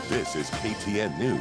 This is KTN News.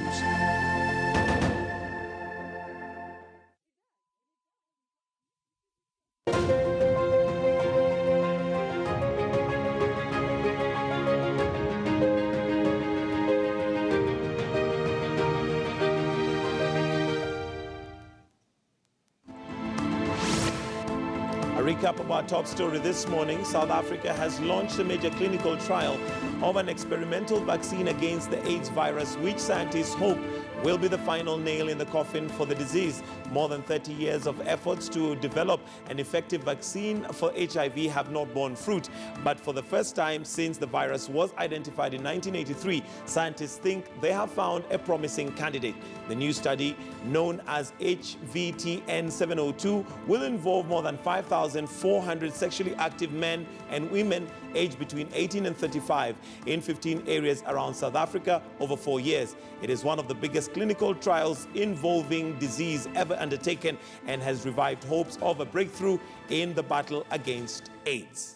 A recap of our top story this morning. South Africa has launched a major clinical trial of an experimental vaccine against the AIDS virus, which scientists hope will be the final nail in the coffin for the disease. More than 30 years of efforts to develop an effective vaccine for HIV have not borne fruit. But for the first time since the virus was identified in 1983, scientists think they have found a promising candidate. The new study, known as HVTN702, will involve more than 5,400 sexually active men and women aged between 18 and 35 in 15 areas around South Africa over 4 years. It is one of the biggest clinical trials involving disease ever undertaken and has revived hopes of a breakthrough in the battle against AIDS.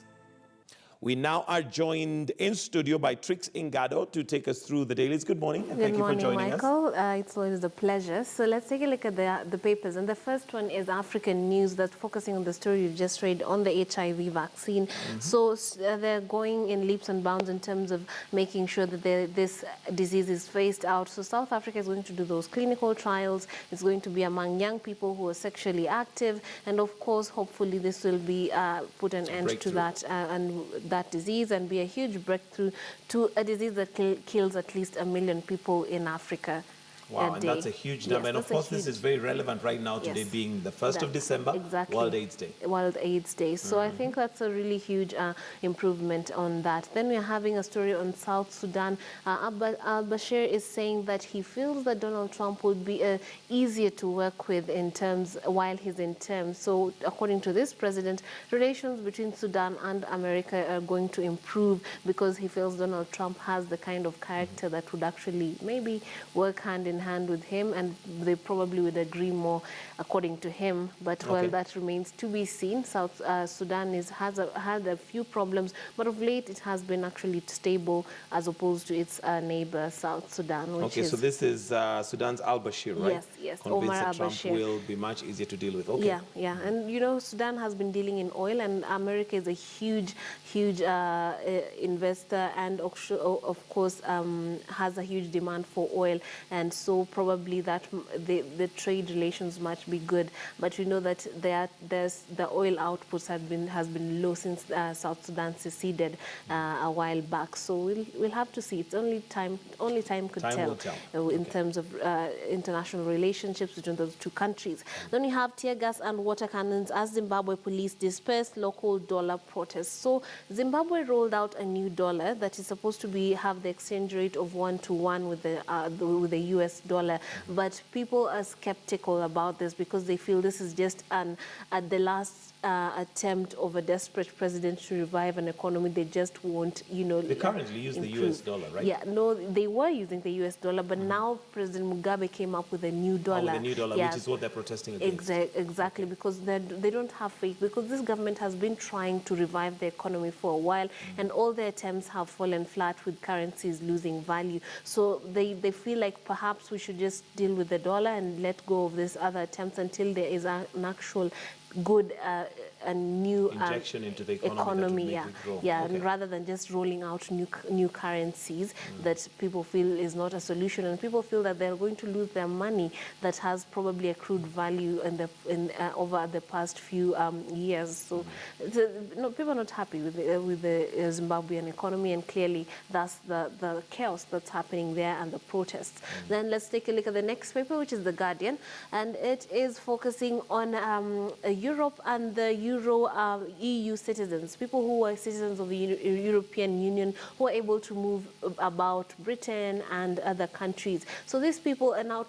We now are joined in studio by Trix Ingado to take us through the dailies. Good morning, and thank you for joining us. Good morning, Michael. It's always a pleasure. So let's take a look at the papers. And the first one is African News, that's focusing on the story you just read on the HIV vaccine. So they're going in leaps and bounds in terms of making sure that this disease is phased out. So South Africa is going to do those clinical trials. It's going to be among young people who are sexually active. And of course, hopefully this will be put an end to that that disease and be a huge breakthrough to a disease that kills at least 1 million people in Africa. Wow, and that's a huge number. Yes, and of course, this is very relevant right now, today being the 1st of December, exactly. World AIDS Day. World AIDS Day. So I think that's a really huge improvement on that. Then we're having a story on South Sudan. Al-Bashir is saying that he feels that Donald Trump would be easier to work with in terms while he's in term. So according to this president, relations between Sudan and America are going to improve because he feels Donald Trump has the kind of character that would actually maybe work hand in hand with him, and they probably would agree more according to him. But well, that remains to be seen. South Sudan has had a few problems, but of late it has been actually stable as opposed to its neighbor South Sudan. Which so this is Sudan's Al-Bashir, right? Yes, yes. Convinced Omar that Trump al-Bashir will be much easier to deal with. Yeah. And you know, Sudan has been dealing in oil, and America is a huge investor, and of course has a huge demand for oil, and so probably that the trade relations might be good. But you know that the oil outputs has been low since South Sudan seceded a while back. So we'll have to see. It's only time could tell in terms of international relationships between those two countries. Then you have tear gas and water cannons as Zimbabwe police dispersed local dollar protests. So Zimbabwe rolled out a new dollar that is supposed to have the exchange rate of 1-to-1 with the US dollar, but people are skeptical about this because they feel this is just at the last attempt of a desperate president to revive an economy. They just won't, They currently use the US dollar, right? Yeah, no, they were using the US dollar, but now President Mugabe came up with a new dollar. With a new dollar, which is what they're protesting against. Exactly, because they don't have faith, because this government has been trying to revive the economy for a while, and all their attempts have fallen flat with currencies losing value. So they feel like perhaps we should just deal with the dollar and let go of these other attempts until there is an actual good and new injection into the economy, and rather than just rolling out new currencies that people feel is not a solution, and people feel that they're going to lose their money that has probably accrued value over the past few years. So people are not happy with the Zimbabwean economy, and clearly that's the chaos that's happening there and the protests. Then let's take a look at the next paper, which is The Guardian, and it is focusing on Europe and the EU citizens, people who are citizens of the European Union who are able to move about Britain and other countries. So these people are now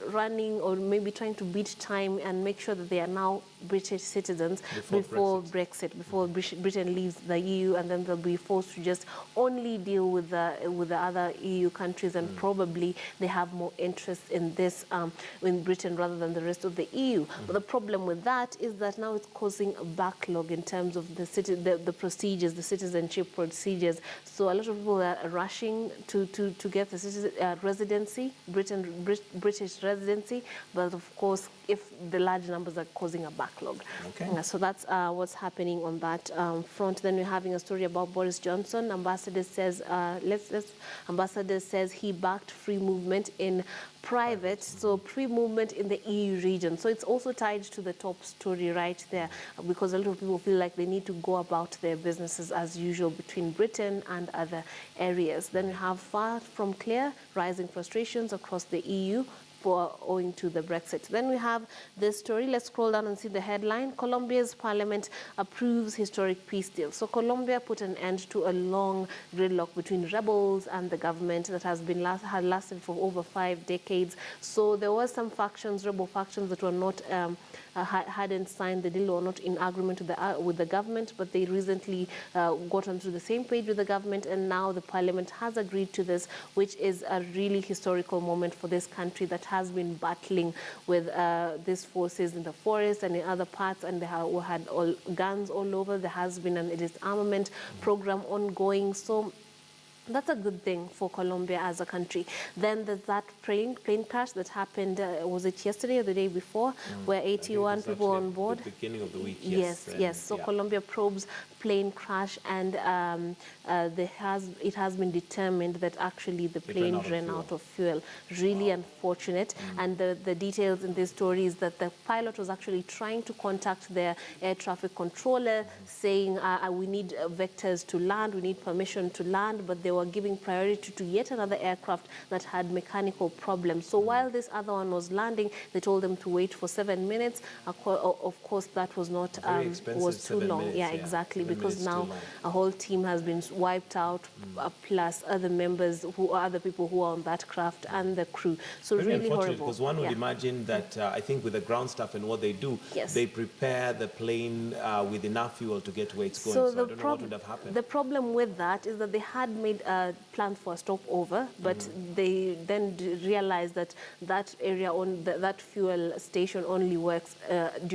running or maybe trying to beat time and make sure that they are now British citizens before Brexit, before Britain leaves the EU, and then they'll be forced to just only deal with the other EU countries, and probably they have have more interest in this in Britain rather than the rest of the EU. But the problem with that is that now it's causing a backlog in terms of the procedures, the citizenship procedures. So a lot of people are rushing to get the residency, British residency, but of course, if the large numbers are causing a backlog. Okay. So that's what's happening on that front. Then we're having a story about Boris Johnson. Ambassador says, Ambassador says he backed free movement in private, so free-movement in the EU region. So it's also tied to the top story right there, because a lot of people feel like they need to go about their businesses as usual between Britain and other areas. Then we have far from clear, rising frustrations across the EU owing to the Brexit. Then we have this story. Let's scroll down and see the headline. Colombia's parliament approves historic peace deal. So Colombia put an end to a long gridlock between rebels and the government that had lasted for over 5 decades. So there were some factions, rebel factions, that were not hadn't signed the deal or not in agreement with the government, but they recently got onto the same page with the government, and now the parliament has agreed to this, which is a really historical moment for this country that has been battling with these forces in the forest and in other parts, and they had guns all over. There has been a disarmament program ongoing. So that's a good thing for Colombia as a country. Then there's that plane crash that happened, was it yesterday or the day before, where 81 people on board? At the beginning of the week, yes. Yes. So yeah. Colombia probes plane crash, and it has been determined that actually the plane ran out of fuel. Really unfortunate. And the details in this story is that the pilot was actually trying to contact their air traffic controller, saying we need vectors to land, we need permission to land, but they were giving priority to yet another aircraft that had mechanical problems. So while this other one was landing, they told them to wait for 7 minutes. Of course, that was not was too long. Minutes, yeah, exactly, because now a whole team has been wiped out, plus other members other people who are on that craft and the crew. So very really horrible. Because one would imagine that I think with the ground staff and what they do, they prepare the plane with enough fuel to get where it's going. So I don't know what would have happened. The problem with that is that they had made plans for a stopover, but they then realized that that area on that fuel station only works during